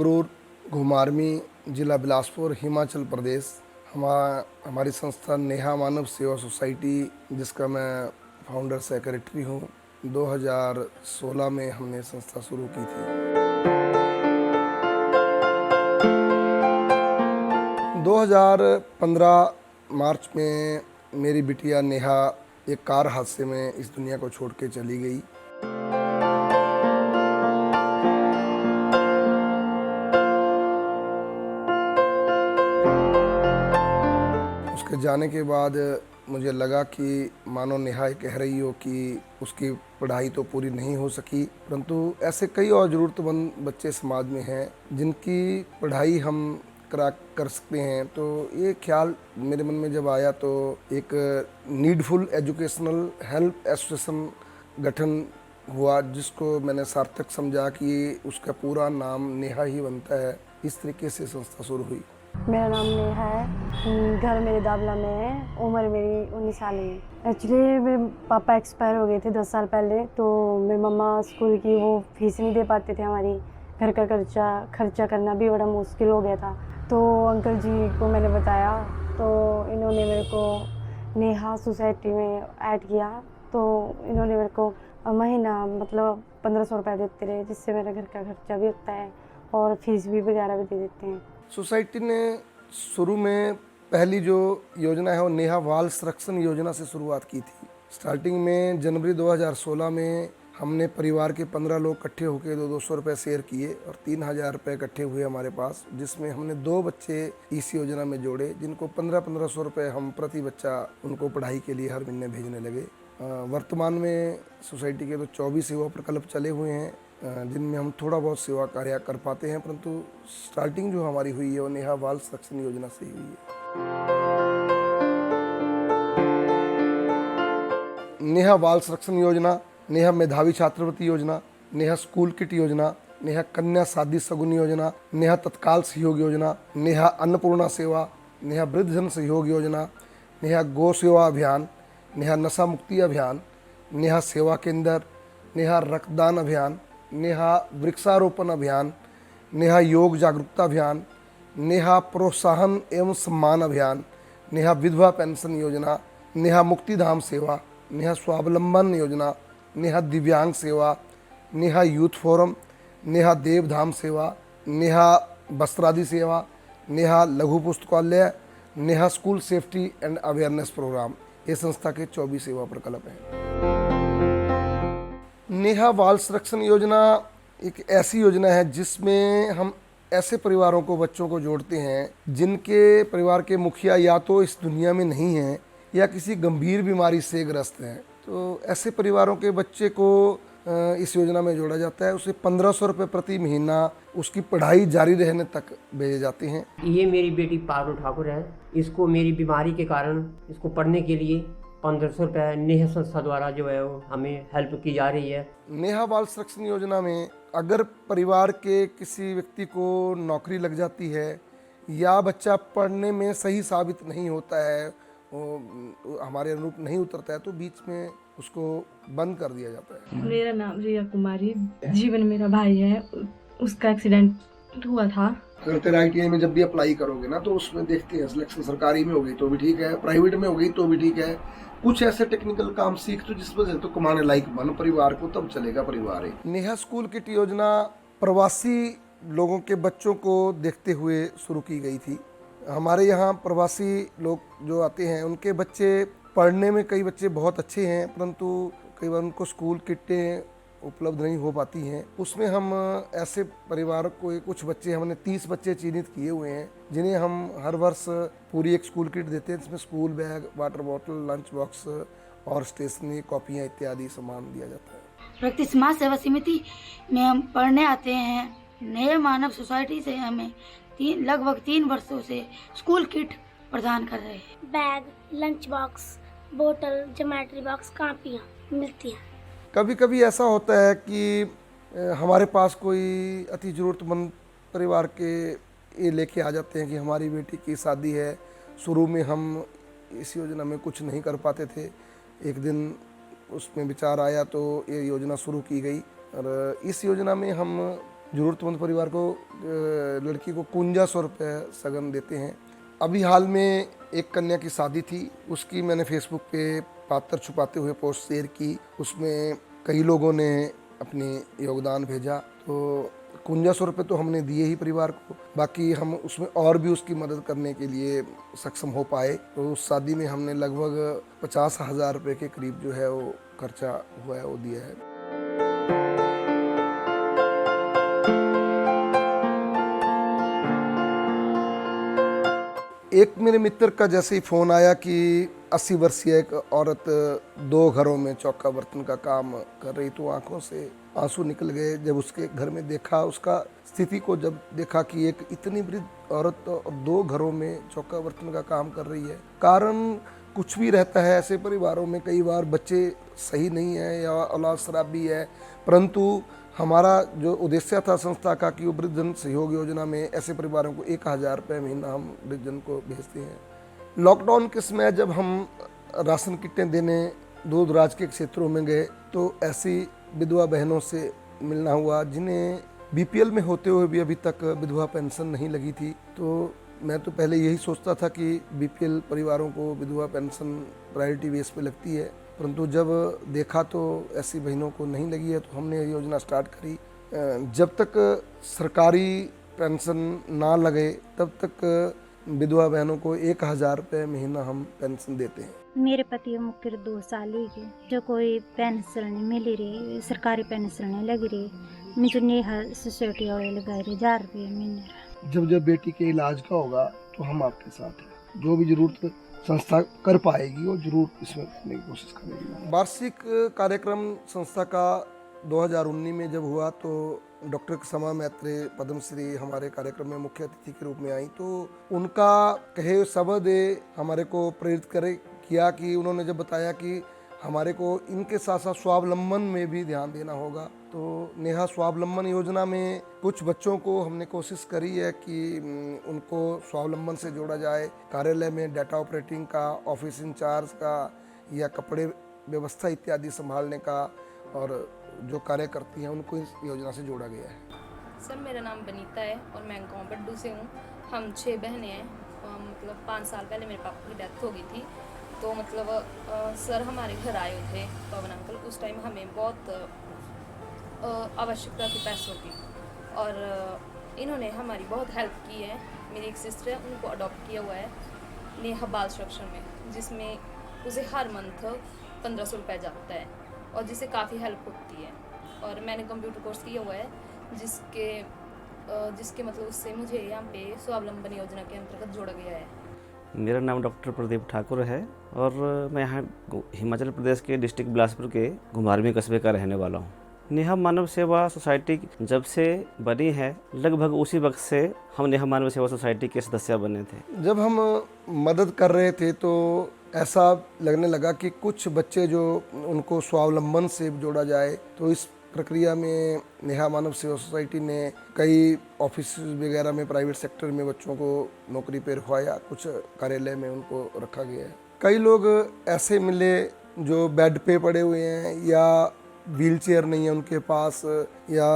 संगरूर, घुमारवी, जिला बिलासपुर, हिमाचल प्रदेश। हमारी संस्था नेहा मानव सेवा सोसाइटी, जिसका मैं फाउंडर सेक्रेटरी हूँ, 2016 में हमने संस्था शुरू की थी। 2015 मार्च में मेरी बिटिया नेहा एक कार हादसे में इस दुनिया को छोड़ के चली गई। उसके जाने के बाद मुझे लगा कि मानो नेहा ये कह रही हो कि उसकी पढ़ाई तो पूरी नहीं हो सकी, परंतु ऐसे कई और ज़रूरतमंद बच्चे समाज में हैं जिनकी पढ़ाई हम कर सकते हैं। तो ये ख्याल मेरे मन में जब आया तो एक नीडफुल एजुकेशनल हेल्प एसोसिएशन गठन हुआ, जिसको मैंने सार्थक समझा कि उसका पूरा नाम नेहा ही बनता है। इस तरीके से संस्था शुरू हुई। मेरा नाम नेहा है, घर मेरे दावला में है, उम्र मेरी 19 साल है। एक्चुअली मेरे पापा एक्सपायर हो गए थे 10 साल पहले, तो मेरी मम्मा स्कूल की वो फीस नहीं दे पाते थे। हमारी घर का खर्चा करना भी बड़ा मुश्किल हो गया था। तो अंकल जी को मैंने बताया, तो इन्होंने मेरे को नेहा सोसाइटी में ऐड किया। तो इन्होंने मेरे को महीना मतलब 1500 रुपये देते रहे, जिससे मेरा घर का खर्चा भी होता है और फीस भी वगैरह भी दे देते हैं। सोसाइटी ने शुरू में पहली जो योजना है वो नेहा बाल संरक्षण योजना से शुरुआत की थी। स्टार्टिंग में जनवरी 2016 में हमने परिवार के 15 लोग इकट्ठे होकर 200 रुपये शेयर किए और 3000 रुपये इकट्ठे हुए हमारे पास, जिसमें हमने 2 बच्चे इस योजना में जोड़े, जिनको 1500 रुपये हम प्रति बच्चा उनको पढ़ाई के लिए हर महीने भेजने लगे। वर्तमान में सोसाइटी के तो 24 सेवा प्रकल्प चले हुए हैं, जिनमें हम थोड़ा बहुत सेवा कार्य कर पाते हैं, परंतु स्टार्टिंग जो हमारी हुई है वो नेहा बाल संरक्षण योजना से ही हुई है। नेहा बाल संरक्षण योजना, नेहा मेधावी छात्रवृत्ति योजना, नेहा स्कूल किट योजना, नेहा कन्या शादी सगुन योजना, नेहा तत्काल सहयोग योजना, नेहा अन्नपूर्णा सेवा, नेहा वृद्धजन सहयोग योजना, नेहा गौ सेवा अभियान, नेहा नशा मुक्ति अभियान, नेहा सेवा केंद्र, नेहा रक्तदान अभियान, नेहा वृक्षारोपण अभियान, नेहा योग जागरूकता अभियान, नेहा प्रोत्साहन एवं सम्मान अभियान, नेहा विधवा पेंशन योजना, नेहा मुक्तिधाम सेवा, नेहा स्वावलंबन योजना, नेहा दिव्यांग सेवा, नेहा यूथ फोरम, नेहा देवधाम सेवा, नेहा वस्त्रादि सेवा, नेहा लघु पुस्तकालय, Neha school safety and awareness programme. ये संस्था के 24 सेवा प्रकल्प हैं। नेहा बाल संरक्षण योजना एक ऐसी योजना है जिसमें हम ऐसे परिवारों को, बच्चों को जोड़ते हैं जिनके परिवार के मुखिया या तो इस दुनिया में नहीं हैं या किसी गंभीर बीमारी से ग्रस्त हैं। तो ऐसे परिवारों के बच्चे को इस योजना में जोड़ा जाता है। उसे 1500 रुपये प्रति महीना उसकी पढ़ाई जारी रहने तक भेजे जाते हैं। ये मेरी बेटी पारुल ठाकुर है। इसको मेरी बीमारी के कारण इसको पढ़ने के लिए 1500 रुपये नेहा संस्था द्वारा जो है वो हमें हेल्प की जा रही है। नेहा बाल संरक्षण योजना में अगर परिवार के किसी व्यक्ति को नौकरी लग जाती है या बच्चा पढ़ने में सही साबित नहीं होता है, वो हमारे अनुरूप नहीं उतरता है, तो बीच में उसको बंद कर दिया जाता है। मेरा नाम रिया कुमारी, जीवन मेरा भाई है, उसका एक्सीडेंट हुआ था। अगर तेरा ITI में जब भी अप्लाई करोगे ना, तो उसमें देखते हैं सिलेक्शन सरकारी में हो गई तो भी ठीक है, प्राइवेट में हो गई तो भी ठीक है। कुछ ऐसे टेक्निकल काम सीख तो जिस वजह से तो कमाने लायक बन परिवार को, तब चलेगा परिवार है। नेहा स्कूल किट योजना प्रवासी लोगों के बच्चों को देखते हुए शुरू की गई थी। हमारे यहाँ प्रवासी लोग जो आते हैं उनके बच्चे पढ़ने में, कई बच्चे बहुत अच्छे हैं, परंतु कई बार उनको स्कूल किटें उपलब्ध नहीं हो पाती हैं। उसमें हम ऐसे परिवार को कुछ बच्चे, हमने 30 बच्चे चिन्हित किए हुए हैं जिन्हें हम हर वर्ष पूरी एक स्कूल किट देते हैं, जिसमें school bag, water bottle, lunch box और स्टेशनरी, कॉपियाँ इत्यादि सामान दिया जाता है। व्यक्ति समाज सेवा समिति में हम पढ़ने आते हैं। नए मानव सोसाइटी से हमें लगभग 3 वर्षों से स्कूल किट प्रदान कर रहे हैं। बैग, लंच बॉक्स, बोतल, ज्योमेट्री बॉक्स, कापियाँ मिलती हैं। कभी कभी ऐसा होता है कि हमारे पास कोई अति ज़रूरतमंद परिवार के ये लेके आ जाते हैं कि हमारी बेटी की शादी है। शुरू में हम इस योजना में कुछ नहीं कर पाते थे, एक दिन उसमें विचार आया तो ये योजना शुरू की गई। और इस योजना में हम ज़रूरतमंद परिवार को लड़की को 5100 रुपये सगन देते हैं। अभी हाल में एक कन्या की शादी थी, उसकी मैंने फेसबुक पे पात्र छुपाते हुए पोस्ट शेयर की। उसमें कई लोगों ने अपनी योगदान भेजा, तो 5100 रुपये तो हमने दिए ही परिवार को, बाकी हम उसमें और भी उसकी मदद करने के लिए सक्षम हो पाए। तो उस शादी में हमने लगभग 50,000 रुपये के करीब जो है वो खर्चा हुआ है वो दिया है। एक मेरे मित्र का जैसे ही फ़ोन आया कि 80 वर्षीय एक औरत 2 घरों में चौका बर्तन का काम कर रही, तो आंखों से आंसू निकल गए जब उसके घर में देखा, उसका स्थिति को जब देखा कि एक इतनी वृद्ध औरत 2 घरों में चौका बर्तन का काम कर रही है। कारण कुछ भी रहता है, ऐसे परिवारों में कई बार बच्चे सही नहीं है या औलाद शराबी है, परंतु हमारा जो उद्देश्य था संस्था का कि वो वृद्धजन सहयोग योजना में ऐसे परिवारों को 1000 रुपये महीना हम वृद्धजन को भेजते हैं। लॉकडाउन के समय जब हम राशन किटें देने दूर दराज के क्षेत्रों में गए, तो ऐसी विधवा बहनों से मिलना हुआ जिन्हें बीपीएल में होते हुए भी अभी तक विधवा पेंशन नहीं लगी थी। तो मैं तो पहले यही सोचता था कि बीपीएल परिवारों को विधवा पेंशन प्रायोरिटी बेस पे लगती है, परंतु जब देखा तो ऐसी बहनों को नहीं लगी है, तो हमने ये योजना स्टार्ट करी। जब तक सरकारी पेंशन ना लगे तब तक विधवा बहनों को 1000 रुपये महीना हम पेंशन देते हैं। मेरे पति मुख्य 2 साल ही के जो कोई पेंशन नहीं मिली रही, सरकारी पेंशन नहीं लगी रही, मुझे नेहा सोसाइटी वाले लगाए रहे 1000 रुपये महीने। जब बेटी के इलाज का होगा तो हम आपके साथ हैं, जो भी जरूरत संस्था कर पाएगी वो जरूर इसमें करने की कोशिश करेगी। वार्षिक कार्यक्रम संस्था का 2019 में जब हुआ तो डॉक्टर क्षमा मैत्रे पद्मश्री हमारे कार्यक्रम में मुख्य अतिथि के रूप में आई, तो उनका कहे शब्द हमारे को प्रेरित किया कि उन्होंने जब बताया कि हमारे को इनके साथ साथ स्वावलंबन में भी ध्यान देना होगा, तो नेहा स्वावलंबन योजना में कुछ बच्चों को हमने कोशिश करी है कि उनको स्वावलंबन से जोड़ा जाए। कार्यालय में डाटा ऑपरेटिंग का, ऑफिस इंचार्ज का या कपड़े व्यवस्था इत्यादि संभालने का, और जो कार्य करती हैं उनको इस योजना से जोड़ा गया है। सर मेरा नाम बनीता है और मैं गाँव बड्डू से हूँ। हम 6 बहनें हैं। मतलब 5 साल पहले मेरे पापा की डेथ हो गई थी, तो मतलब सर हमारे घर आए हुए थे पवन अंकल। उस टाइम हमें बहुत आवश्यकता थी पैसों की, और इन्होंने हमारी बहुत हेल्प की है। मेरी एक सिस्टर है, उनको अडॉप्ट किया हुआ है नेहा बाल संरक्षण में, जिसमें उसे हर मंथ 1500 रुपये जाता है और जिससे काफ़ी हेल्प होती है। और मैंने कंप्यूटर कोर्स किया हुआ है जिसके मतलब उससे मुझे यहाँ पे स्वावलंबन योजना के अंतर्गत जोड़ा गया है। मेरा नाम डॉक्टर प्रदीप ठाकुर है और मैं यहाँ हिमाचल प्रदेश के डिस्ट्रिक्ट बिलासपुर के घुमारवीं कस्बे का रहने वाला हूँ। नेहा मानव सेवा सोसाइटी जब से बनी है, लगभग उसी वक्त से हम नेहा मानव सेवा सोसाइटी के सदस्य बने थे। जब हम मदद कर रहे थे तो ऐसा लगने लगा कि कुछ बच्चे जो उनको स्वावलंबन से जोड़ा जाए, तो इस प्रक्रिया में नेहा मानव सेवा सोसाइटी ने कई ऑफिस वगैरह में, प्राइवेट सेक्टर में बच्चों को नौकरी पर रखवाया, कुछ कार्यालय में उनको रखा गया है। कई लोग ऐसे मिले जो बेड पे पड़े हुए हैं या व्हील चेयर नहीं है उनके पास, या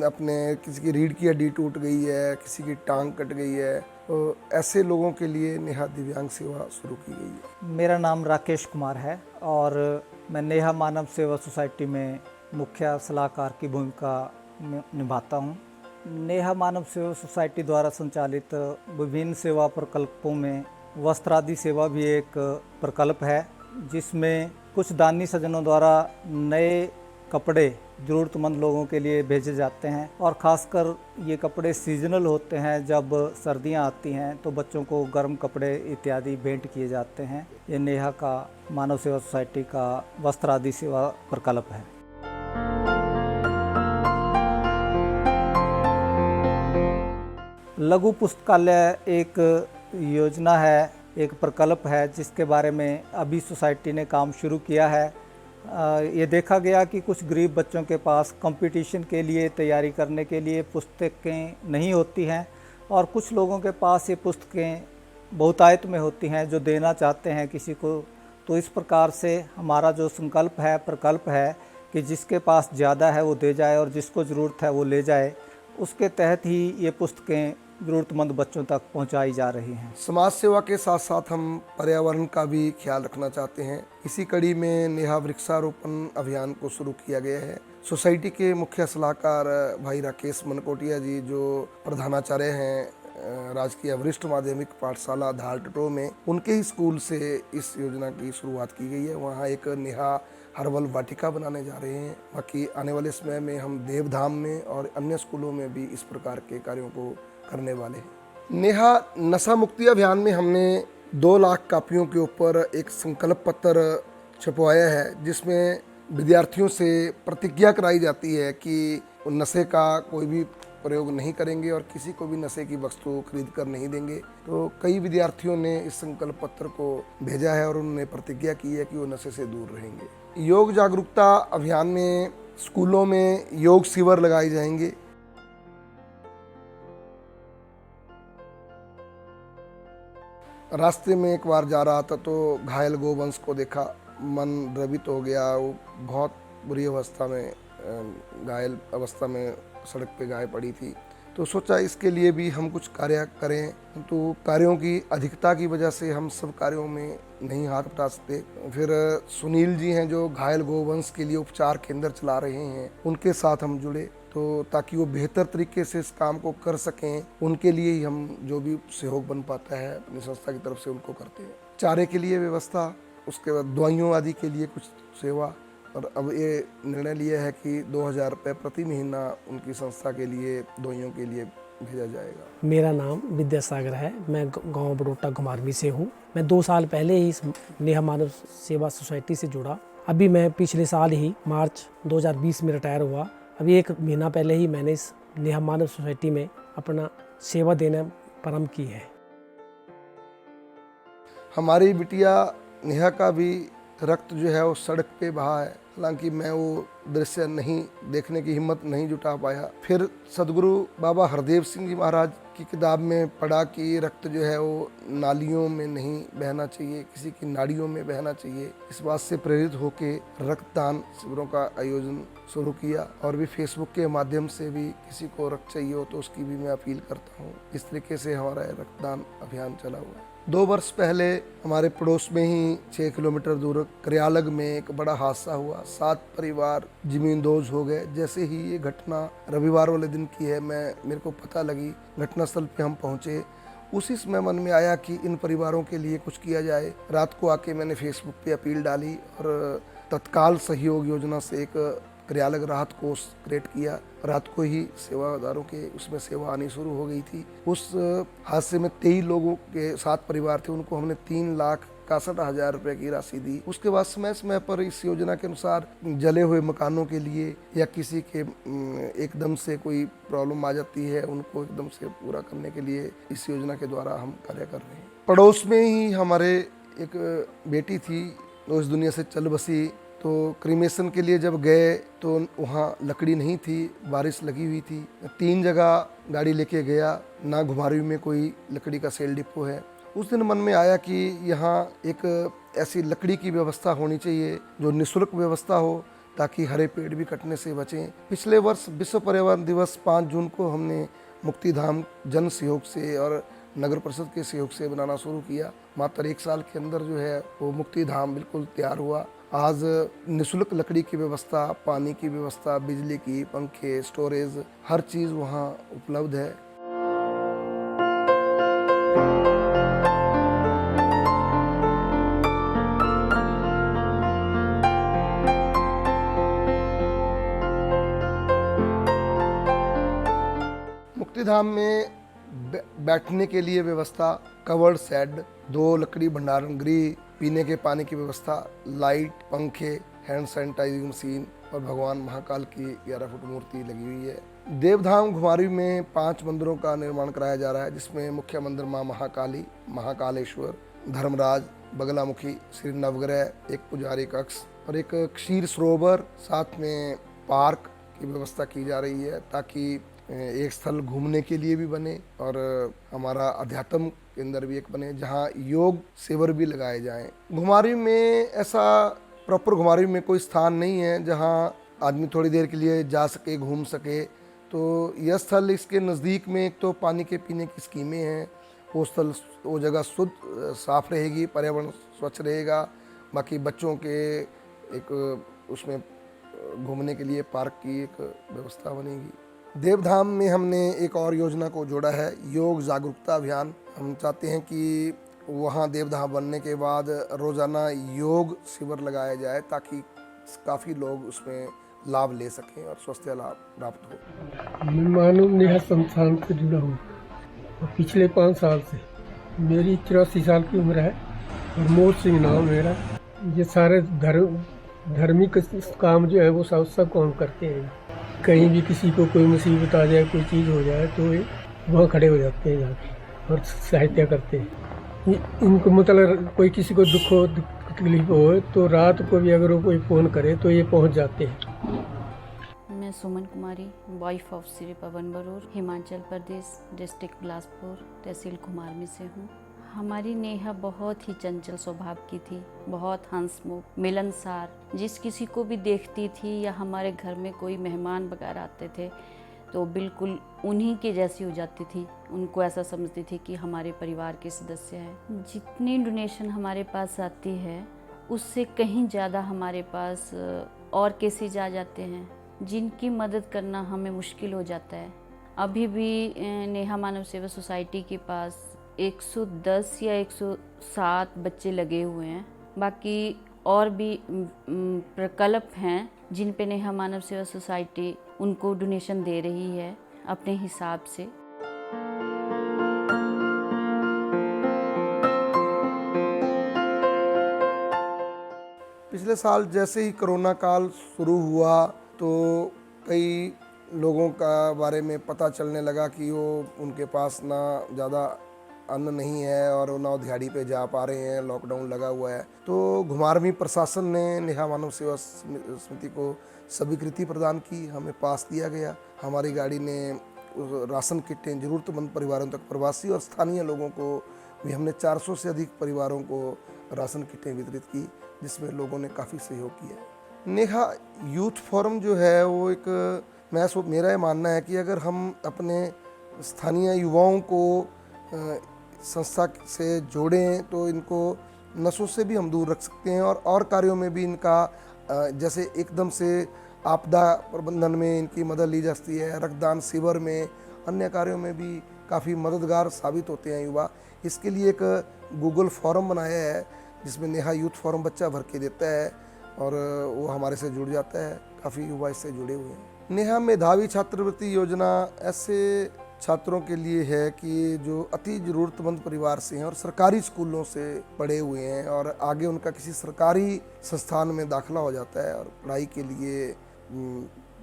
अपने किसी की रीढ़ की हड्डी टूट गई है, किसी की टांग कट गई है, तो ऐसे लोगों के लिए नेहा दिव्यांग सेवा शुरू की गई है। मेरा नाम राकेश कुमार है और मैं नेहा मानव सेवा सोसाइटी में मुख्य सलाहकार की भूमिका निभाता हूँ। नेहा मानव सेवा सोसाइटी द्वारा संचालित विभिन्न सेवा प्रकल्पों में वस्त्रादि सेवा भी एक प्रकल्प है, जिसमें कुछ दानी सज्जनों द्वारा नए कपड़े ज़रूरतमंद लोगों के लिए भेजे जाते हैं, और ख़ासकर ये कपड़े सीजनल होते हैं। जब सर्दियां आती हैं तो बच्चों को गर्म कपड़े इत्यादि भेंट किए जाते हैं। ये नेहा का मानव सेवा सोसाइटी का वस्त्र आदि सेवा प्रकल्प है। लघु पुस्तकालय एक योजना है, एक प्रकल्प है जिसके बारे में अभी सोसाइटी ने काम शुरू किया है। ये देखा गया कि कुछ गरीब बच्चों के पास कंपटीशन के लिए तैयारी करने के लिए पुस्तकें नहीं होती हैं, और कुछ लोगों के पास ये पुस्तकें बहुतायत में होती हैं जो देना चाहते हैं किसी को। तो इस प्रकार से हमारा जो प्रकल्प है कि जिसके पास ज़्यादा है वो दे जाए और जिसको ज़रूरत है वो ले जाए। उसके तहत ही ये पुस्तकें ज़रूरतमंद बच्चों तक पहुंचाई जा रही हैं। समाज सेवा के साथ साथ हम पर्यावरण का भी ख्याल रखना चाहते हैं। इसी कड़ी में नेहा वृक्षारोपण अभियान को शुरू किया गया है। सोसाइटी के मुख्य सलाहकार भाई राकेश मनकोटिया जी, जो प्रधानाचार्य हैं राजकीय वरिष्ठ माध्यमिक पाठशाला धारटो में, उनके ही स्कूल से इस योजना की शुरुआत की गई है। वहाँ एक नेहा हर्बल वाटिका बनाने जा रहे हैं। बाकी आने वाले समय में हम देवधाम में और अन्य स्कूलों में भी इस प्रकार के कार्यों को करने वाले हैं। नेहा नशा मुक्ति अभियान में हमने 2 लाख कापियों के ऊपर एक संकल्प पत्र छपवाया है, जिसमें विद्यार्थियों से प्रतिज्ञा कराई जाती है कि नशे का कोई भी प्रयोग नहीं करेंगे और किसी को भी नशे की वस्तु खरीद कर नहीं देंगे। तो कई विद्यार्थियों ने इस संकल्प पत्र को भेजा है और उन्होंने प्रतिज्ञा की है कि वो नशे से दूर रहेंगे। योग जागरूकता अभियान में स्कूलों में योग शिविर लगाए जाएंगे। रास्ते में एक बार जा रहा था तो घायल गोवंश को देखा, मन द्रवित हो गया। वो बहुत बुरी अवस्था में, घायल अवस्था में सड़क पे गाय पड़ी थी। तो सोचा इसके लिए भी हम कुछ कार्य करें। तो कार्यों की अधिकता की वजह से हम सब कार्यों में नहीं हाथ बटा सकते। फिर सुनील जी हैं जो घायल गोवंश के लिए उपचार केंद्र चला रहे हैं, उनके साथ हम जुड़े, तो ताकि वो बेहतर तरीके से इस काम को कर सकें। उनके लिए ही हम जो भी सहयोग बन पाता है अपनी संस्था की तरफ से उनको करते हैं। चारे के लिए व्यवस्था, उसके बाद दवाइयों आदि के लिए कुछ सेवा। और अब ये निर्णय लिया है कि 2000 रुपये प्रति महीना उनकी संस्था के लिए दवाइयों के लिए भेजा जाएगा। मेरा नाम विद्यासागर है। मैं गांव बड़ोटा घुमारवी से हूँ। मैं 2 साल पहले ही इस नेहा मानव सेवा सोसाइटी से जुड़ा। अभी मैं पिछले साल ही मार्च 2020 में रिटायर हुआ। अभी 1 महीना पहले ही मैंने इस नेहा मानव सोसाइटी में अपना सेवा देना प्रारंभ की है। हमारी बिटिया नेहा का भी रक्त जो है वो सड़क पे बहा है। हालांकि मैं वो दृश्य नहीं देखने की हिम्मत नहीं जुटा पाया। फिर सदगुरु बाबा हरदेव सिंह जी महाराज की किताब में पढ़ा कि रक्त जो है वो नालियों में नहीं बहना चाहिए, किसी की नाड़ियों में बहना चाहिए। इस बात से प्रेरित होकर रक्तदान शिविरों का आयोजन शुरू किया और भी फेसबुक के माध्यम से भी किसी को रक्त चाहिए हो तो उसकी भी मैं अपील करता हूँ। इस तरीके से हमारा रक्तदान अभियान चला हुआ है। 2 वर्ष पहले हमारे पड़ोस में ही 6 किलोमीटर दूर करयालग में एक बड़ा हादसा हुआ। 7 परिवार जमींदोज हो गए। जैसे ही ये घटना रविवार वाले दिन की है, मेरे को पता लगी, घटनास्थल पे हम पहुंचे। उसी समय मन में आया कि इन परिवारों के लिए कुछ किया जाए। रात को आके मैंने फेसबुक पे अपील डाली और तत्काल सहयोग योजना से एक करयालग राहत कोष क्रिएट किया। रात को ही सेवादारों के उसमें सेवा आनी शुरू हो गई थी। उस हादसे में 23 लोगों के 7 परिवार थे, उनको हमने 3,61,000 रुपये की राशि दी। उसके बाद समय समय पर इस योजना के अनुसार जले हुए मकानों के लिए या किसी के एकदम से कोई प्रॉब्लम आ जाती है, उनको एकदम से पूरा करने के लिए इस योजना के द्वारा हम कार्य कर रहे हैं। पड़ोस में ही हमारे एक बेटी थी, वो इस दुनिया से चल बसी। तो क्रीमेशन के लिए जब गए तो वहाँ लकड़ी नहीं थी, बारिश लगी हुई थी। 3 जगह गाड़ी लेके गया, ना घुमारवी में कोई लकड़ी का सेल डिपो है। उस दिन मन में आया कि यहाँ एक ऐसी लकड़ी की व्यवस्था होनी चाहिए जो निःशुल्क व्यवस्था हो, ताकि हरे पेड़ भी कटने से बचें। पिछले वर्ष विश्व पर्यावरण दिवस 5 जून को हमने मुक्तिधाम जन सहयोग से और नगर परिषद के सहयोग से बनाना शुरू किया। मात्र 1 साल के अंदर जो है वो मुक्तिधाम बिल्कुल तैयार हुआ। आज निःशुल्क लकड़ी की व्यवस्था, पानी की व्यवस्था, बिजली की, पंखे, स्टोरेज, हर चीज़ वहाँ उपलब्ध है। मुक्तिधाम में बैठने के लिए व्यवस्था, कवर्ड शेड, 2 लकड़ी भंडारण गृह, पीने के पानी की व्यवस्था, लाइट, पंखे, हैंड सैनिटाइजिंग मशीन और भगवान महाकाल की 11 फुट मूर्ति लगी हुई है। देवधाम घुमारवी में 5 मंदिरों का निर्माण कराया जा रहा है, जिसमें मुख्य मंदिर माँ महाकाली, महाकालेश्वर, धर्मराज, बगलामुखी, श्री नवग्रह, एक पुजारी कक्ष और एक क्षीर सरोवर, साथ में पार्क की व्यवस्था की जा रही है, ताकि एक स्थल घूमने के लिए भी बने और हमारा अध्यात्म केंद्र भी एक बने, जहाँ योग शिविर भी लगाए जाएं। घुमारवी में ऐसा प्रॉपर घुमारवी में कोई स्थान नहीं है जहाँ आदमी थोड़ी देर के लिए जा सके, घूम सके। तो यह स्थल इसके नज़दीक में एक तो पानी के पीने की स्कीमें हैं, वो जगह शुद्ध साफ रहेगी, पर्यावरण स्वच्छ रहेगा। बाकी बच्चों के एक उसमें घूमने के लिए पार्क की एक व्यवस्था बनेगी। देवधाम में हमने एक और योजना को जोड़ा है, योग जागरूकता अभियान। हम चाहते हैं कि वहाँ देवधाम बनने के बाद रोज़ाना योग शिविर लगाया जाए ताकि काफ़ी लोग उसमें लाभ ले सकें और स्वास्थ्य लाभ प्राप्त हो। मैं मानव नेहा संस्थान से जुड़ा हूँ और पिछले 5 साल से, मेरी 84 साल की उम्र है और मोर सिंह नाम मेरा। ये सारे धार्मिक काम जो है वो सब काम करते हैं। कहीं भी किसी को कोई मुसीबत आ जाए, कोई चीज़ हो जाए तो ये वहाँ खड़े हो जाते हैं जाके और सहायता करते हैं। इनको मतलब कोई किसी को दुख हो, तकलीफ हो तो रात को भी अगर वो कोई फ़ोन करे तो ये पहुंच जाते हैं। मैं Suman Kumari, wife of Shri Pawan Barur, Himachal Pradesh, district Bilaspur, tehsil घुमारवी से हूँ। हमारी नेहा बहुत ही चंचल स्वभाव की थी, बहुत हंसमुख, मिलनसार। जिस किसी को भी देखती थी या हमारे घर में कोई मेहमान वगैरह आते थे तो बिल्कुल उन्हीं के जैसी हो जाती थी। उनको ऐसा समझती थी कि हमारे परिवार के सदस्य हैं। जितनी डोनेशन हमारे पास आती है उससे कहीं ज़्यादा हमारे पास और केसेज आ जाते हैं जिनकी मदद करना हमें मुश्किल हो जाता है। अभी भी नेहा मानव सेवा सोसाइटी के पास 110 या 107 बच्चे लगे हुए हैं। बाकी और भी प्रकल्प हैं जिन पे नेहा मानव सेवा सोसाइटी उनको डोनेशन दे रही है अपने हिसाब से। पिछले साल जैसे ही कोरोना काल शुरू हुआ तो कई लोगों का बारे में पता चलने लगा कि वो उनके पास ना ज़्यादा अन्न नहीं है और वो ना दिहाड़ी पे जा पा रहे हैं, लॉकडाउन लगा हुआ है। तो घुमारवी प्रशासन ने नेहा मानव सेवा समिति को स्वीकृति प्रदान की, हमें पास दिया गया। हमारी गाड़ी ने राशन किटें ज़रूरतमंद परिवारों तक, प्रवासी और स्थानीय लोगों को भी हमने 400 से अधिक परिवारों को राशन किटें वितरित की, जिसमें लोगों ने काफ़ी सहयोग किया। नेहा यूथ फोरम जो है वो एक मेरा ये मानना है कि अगर हम अपने स्थानीय युवाओं को संस्था से जोड़ें तो इनको नशों से भी हम दूर रख सकते हैं और कार्यों में भी इनका जैसे एकदम से आपदा प्रबंधन में इनकी मदद ली जाती है, रक्तदान शिविर में, अन्य कार्यों में भी काफ़ी मददगार साबित होते हैं युवा। इसके लिए एक गूगल फॉर्म बनाया है जिसमें नेहा यूथ फॉर्म बच्चा भर के देता है और वो हमारे से जुड़ जाता है। काफ़ी युवा इससे जुड़े हुए हैं। नेहा मेधावी छात्रवृत्ति योजना ऐसे छात्रों के लिए है कि जो अति ज़रूरतमंद परिवार से हैं और सरकारी स्कूलों से पढ़े हुए हैं और आगे उनका किसी सरकारी संस्थान में दाखिला हो जाता है और पढ़ाई के लिए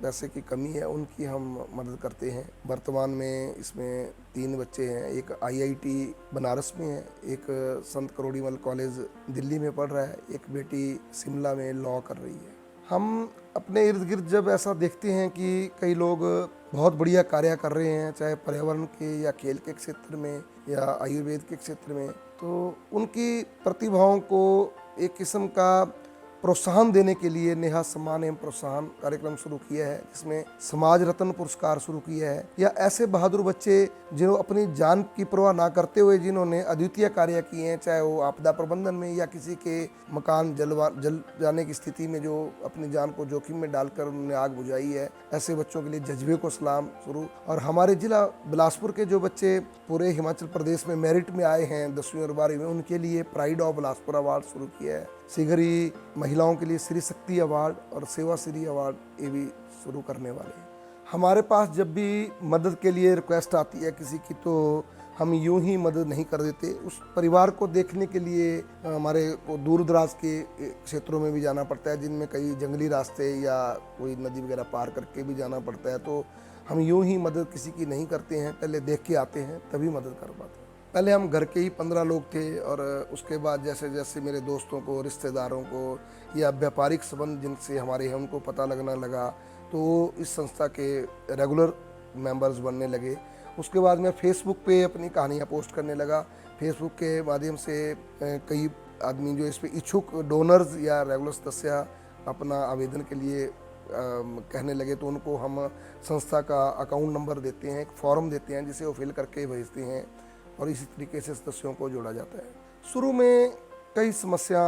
पैसे की कमी है, उनकी हम मदद करते हैं। वर्तमान में इसमें 3 बच्चे हैं, एक IIT बनारस में है, एक संत करोड़ीमल कॉलेज दिल्ली में पढ़ रहा है, एक बेटी शिमला में लॉ कर रही है। हम अपने इर्द गिर्द जब ऐसा देखते हैं कि कई लोग बहुत बढ़िया कार्य कर रहे हैं, चाहे पर्यावरण के या खेल के क्षेत्र में या आयुर्वेद के क्षेत्र में, तो उनकी प्रतिभाओं को एक किस्म का प्रोत्साहन देने के लिए नेहा सम्मान एवं प्रोत्साहन कार्यक्रम शुरू किया है, जिसमें समाज रत्न पुरस्कार शुरू किया है। या ऐसे बहादुर बच्चे जिन्होंने अपनी जान की परवाह ना करते हुए जिन्होंने अद्वितीय कार्य किए हैं, चाहे वो आपदा प्रबंधन में या किसी के मकान जल जाने की स्थिति में जो अपनी जान को जोखिम में डालकर उन्होंने आग बुझाई है, ऐसे बच्चों के लिए जज्बे को सलाम शुरू। और हमारे जिला बिलासपुर के जो बच्चे पूरे हिमाचल प्रदेश में मेरिट में आए हैं 10वीं और 12वीं में, उनके लिए प्राइड ऑफ बिलासपुर अवार्ड शुरू किया है। शीघ्र ही महिलाओं के लिए श्री शक्ति अवार्ड और सेवा श्री अवार्ड ये भी शुरू करने वाले हैं। हमारे पास जब भी मदद के लिए रिक्वेस्ट आती है किसी की तो हम यूं ही मदद नहीं कर देते। उस परिवार को देखने के लिए हमारे को दूर दराज के क्षेत्रों में भी जाना पड़ता है, जिनमें कई जंगली रास्ते या कोई नदी वगैरह पार करके भी जाना पड़ता है। तो हम यूं ही मदद किसी की नहीं करते हैं, पहले देख के आते हैं तभी मदद कर पाते हैं। पहले हम घर के ही 15 लोग थे और उसके बाद जैसे जैसे मेरे दोस्तों को, रिश्तेदारों को या व्यापारिक संबंध जिनसे हमारे हैं उनको पता लगना लगा तो इस संस्था के रेगुलर मेंबर्स बनने लगे। उसके बाद मैं फेसबुक पे अपनी कहानियाँ पोस्ट करने लगा। फेसबुक के माध्यम से कई आदमी जो इस पे इच्छुक डोनर्स या रेगुलर सदस्य अपना आवेदन के लिए कहने लगे तो उनको हम संस्था का अकाउंट नंबर देते हैं, एक फॉर्म देते हैं जिसे वो फिल करके भेजते हैं और इसी तरीके से सदस्यों को जोड़ा जाता है। शुरू में कई समस्या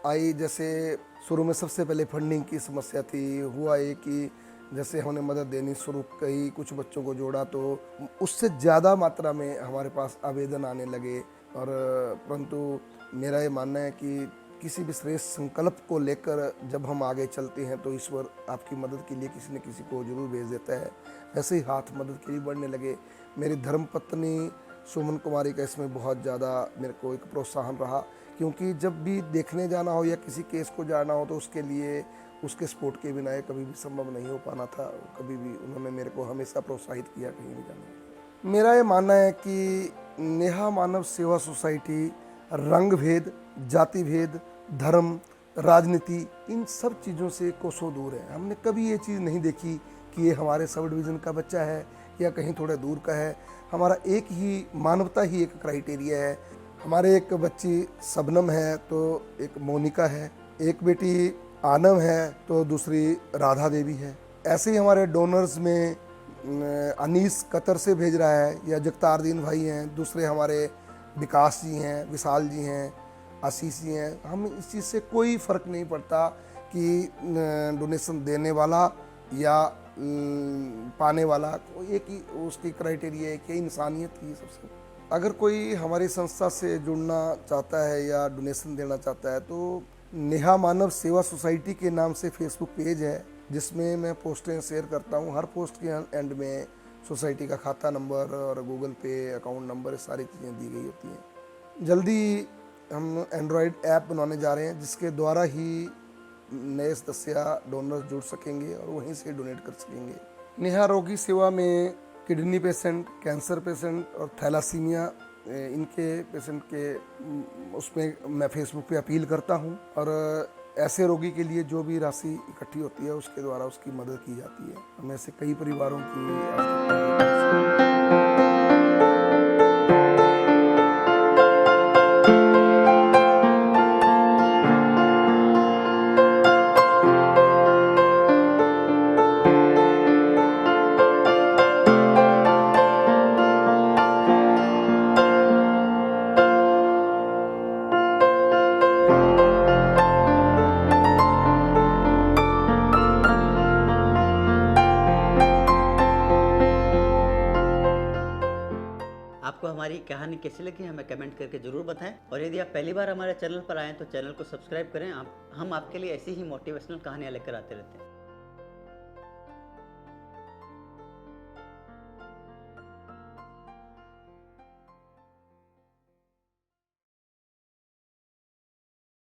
आई, जैसे शुरू में सबसे पहले फंडिंग की समस्या थी। हुआ ये कि जैसे हमने मदद देनी शुरू की, कुछ बच्चों को जोड़ा तो उससे ज़्यादा मात्रा में हमारे पास आवेदन आने लगे। और परंतु मेरा ये मानना है कि किसी भी श्रेष्ठ संकल्प को लेकर जब हम आगे चलते हैं तो ईश्वर आपकी मदद के लिए किसी न किसी को जरूर भेज देता है। ऐसे ही हाथ मदद के लिए बढ़ने लगे। मेरी धर्मपत्नी सुमन कुमारी का इसमें बहुत ज़्यादा मेरे को एक प्रोत्साहन रहा, क्योंकि जब भी देखने जाना हो या किसी केस को जाना हो तो उसके लिए उसके सपोर्ट के बिना ये कभी भी संभव नहीं हो पाना था। कभी भी उन्होंने मेरे को हमेशा प्रोत्साहित किया कहीं भी जाने। मेरा ये मानना है कि नेहा मानव सेवा सोसाइटी रंग भेद, जाति भेद, धर्म, राजनीति, इन सब चीज़ों से कोसों दूर है। हमने कभी ये चीज़ नहीं देखी कि ये हमारे सब डिवीज़न का बच्चा है या कहीं थोड़ा दूर का है। हमारा एक ही मानवता ही एक क्राइटेरिया है। हमारे एक बच्ची सबनम है तो एक मोनिका है, एक बेटी आनम है तो दूसरी राधा देवी है। ऐसे ही हमारे डोनर्स में अनीस कतर से भेज रहा है या जगतारदीन भाई हैं, दूसरे हमारे विकास जी हैं, विशाल जी हैं, आशीष जी हैं। हम इस चीज़ से कोई फ़र्क नहीं पड़ता कि डोनेशन देने वाला या पाने वाला, एक ही उसकी क्राइटेरिया है कि इंसानियत ही सबसे। अगर कोई हमारी संस्था से जुड़ना चाहता है या डोनेशन देना चाहता है तो नेहा मानव सेवा सोसाइटी के नाम से फेसबुक पेज है जिसमें मैं पोस्टें शेयर करता हूँ। हर पोस्ट के एंड में सोसाइटी का खाता नंबर और गूगल पे अकाउंट नंबर सारी चीज़ें दी गई होती हैं। जल्दी हम एंड्रॉयड ऐप बनाने जा रहे हैं जिसके द्वारा ही नए सदस्य डोनर्स जुड़ सकेंगे और वहीं से डोनेट कर सकेंगे। नेहा रोगी सेवा में किडनी पेशेंट, कैंसर पेशेंट और थैलासीमिया इनके पेशेंट के उसमें मैं फेसबुक पे अपील करता हूं और ऐसे रोगी के लिए जो भी राशि इकट्ठी होती है उसके द्वारा उसकी मदद की जाती है। हम ऐसे कई परिवारों की आपको हमारी कहानी कैसी लगी हमें कमेंट करके ज़रूर बताएं और यदि आप पहली बार हमारे चैनल पर आएँ तो चैनल को सब्सक्राइब करें। हम आपके लिए ऐसी ही मोटिवेशनल कहानियाँ लेकर आते रहते हैं।